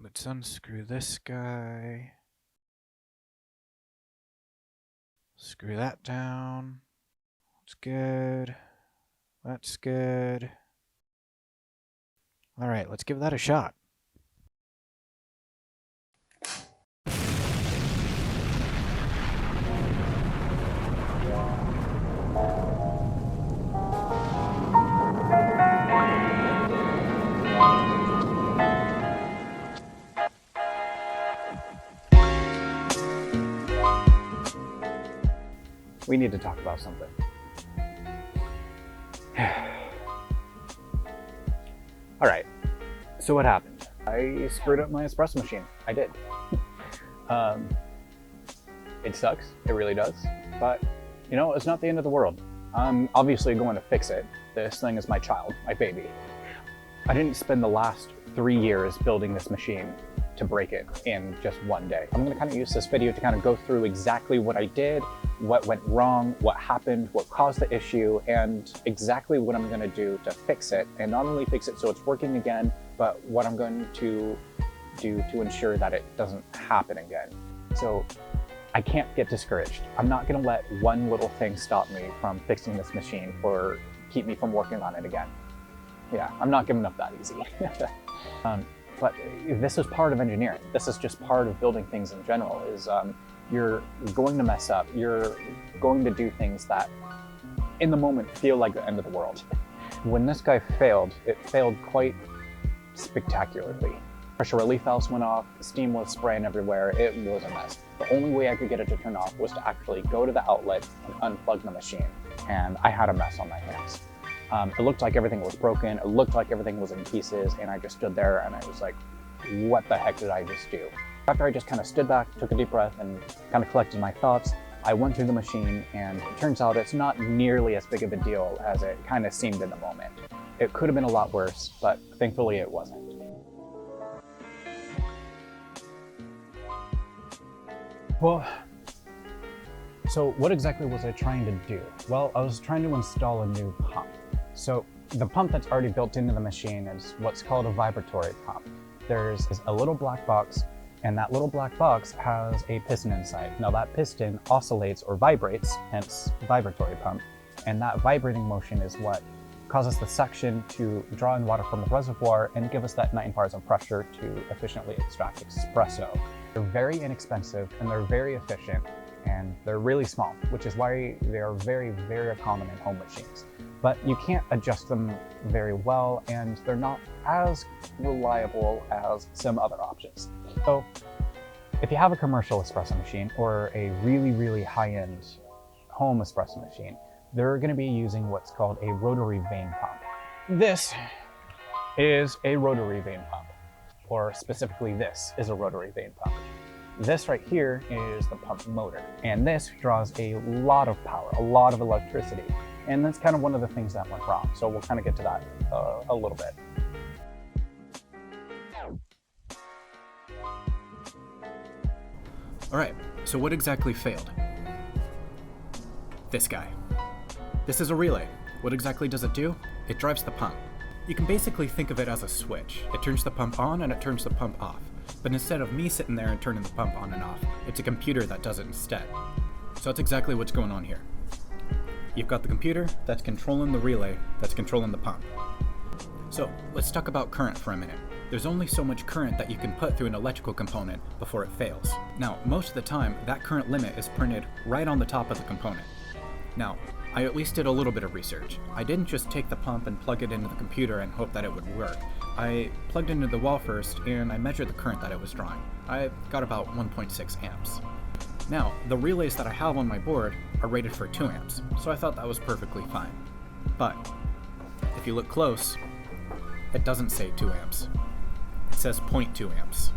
let's unscrew this guy. Screw that down. That's good. That's good. All right, let's give that a shot. We need to talk about something. All right, so what happened? I screwed up my espresso machine. I did. It sucks, it really does, but you know, it's not the end of the world. I'm obviously going to fix it. This thing is my child, my baby. I didn't spend the last 3 years building this machine to break it in just one day. I'm gonna kind of use this video to kind of go through exactly what I did, what went wrong, what happened, what caused the issue, and exactly what I'm gonna do to fix it. And not only fix it so it's working again, but what I'm going to do to ensure that it doesn't happen again. So I can't get discouraged. I'm not gonna let one little thing stop me from fixing this machine or keep me from working on it again. Yeah, I'm not giving up that easy. But this is part of engineering. This is just part of building things in general, is you're going to mess up. You're going to do things that in the moment feel like the end of the world. When this guy failed, it failed quite spectacularly. Pressure relief valves went off, steam was spraying everywhere, it was a mess. The only way I could get it to turn off was to actually go to the outlet and unplug the machine. And I had a mess on my hands. It looked like everything was broken, it looked like everything was in pieces, and I just stood there and I was like, what the heck did I just do? After I just kind of stood back, took a deep breath, and kind of collected my thoughts, I went through the machine, and it turns out it's not nearly as big of a deal as it kind of seemed in the moment. It could have been a lot worse, but thankfully it wasn't. Well, so what exactly was I trying to do? Well, I was trying to install a new pump. So the pump that's already built into the machine is what's called a vibratory pump. There's a little black box, and that little black box has a piston inside. Now that piston oscillates or vibrates, hence vibratory pump, and that vibrating motion is what causes the suction to draw in water from the reservoir and give us that 9 bars of pressure to efficiently extract espresso. They're very inexpensive and they're very efficient, and they're really small, which is why they are very, very common in home machines. But you can't adjust them very well, and they're not as reliable as some other options. So if you have a commercial espresso machine or a really, really high-end home espresso machine, they're going to be using what's called a rotary vane pump. This is a rotary vane pump, or specifically this is a rotary vane pump. This right here is the pump motor, and this draws a lot of power, a lot of electricity. And that's kind of one of the things that went wrong. So we'll kind of get to that a little bit. All right, so what exactly failed? This guy. This is a relay. What exactly does it do? It drives the pump. You can basically think of it as a switch. It turns the pump on and it turns the pump off. But instead of me sitting there and turning the pump on and off, it's a computer that does it instead. So that's exactly what's going on here. You've got the computer that's controlling the relay that's controlling the pump. So let's talk about current for a minute. There's only so much current that you can put through an electrical component before it fails. Now, most of the time, that current limit is printed right on the top of the component. Now, I at least did a little bit of research. I didn't just take the pump and plug it into the computer and hope that it would work. I plugged into the wall first and I measured the current that it was drawing. I got about 1.6 amps. Now, the relays that I have on my board are rated for 2 amps, so I thought that was perfectly fine. But if you look close, it doesn't say 2 amps. It says 0.2 amps.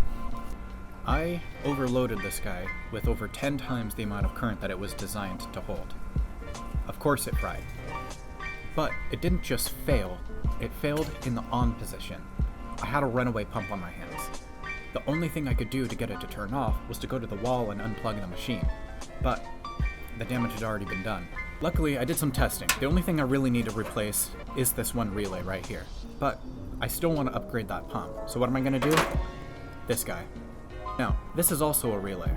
I overloaded this guy with over 10 times the amount of current that it was designed to hold. Of course it fried. But it didn't just fail, it failed in the on position. I had a runaway pump on my hands. The only thing I could do to get it to turn off was to go to the wall and unplug the machine. But the damage had already been done. Luckily, I did some testing. The only thing I really need to replace is this one relay right here. But I still want to upgrade that pump. So what am I going to do? this guy. Now, this is also a relay,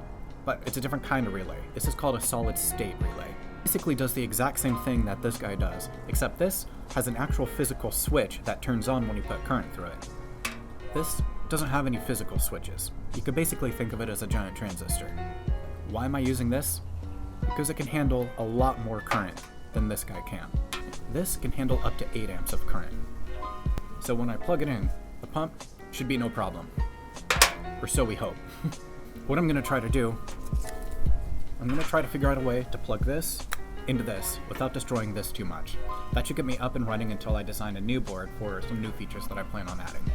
but it's a different kind of relay. This is called a solid state relay. It basically does the exact same thing that this guy does, except this has an actual physical switch that turns on when you put current through it. This doesn't have any physical switches. You could basically think of it as a giant transistor. Why am I using this? Because it can handle a lot more current than this guy can. This can handle up to 8 amps of current. So when I plug it in, the pump should be no problem. Or so we hope. What I'm going to try to do, I'm going to try to figure out a way to plug this into this without destroying this too much. That should get me up and running until I design a new board for some new features that I plan on adding.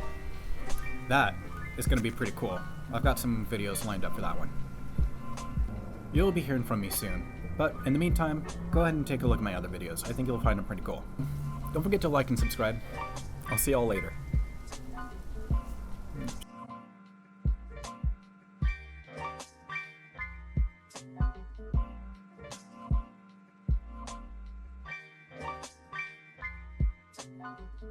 That is going to be pretty cool. I've got some videos lined up for that one. You'll be hearing from me soon, but in the meantime, go ahead and take a look at my other videos. I think you'll find them pretty cool. Don't forget to like and subscribe. I'll see y'all later.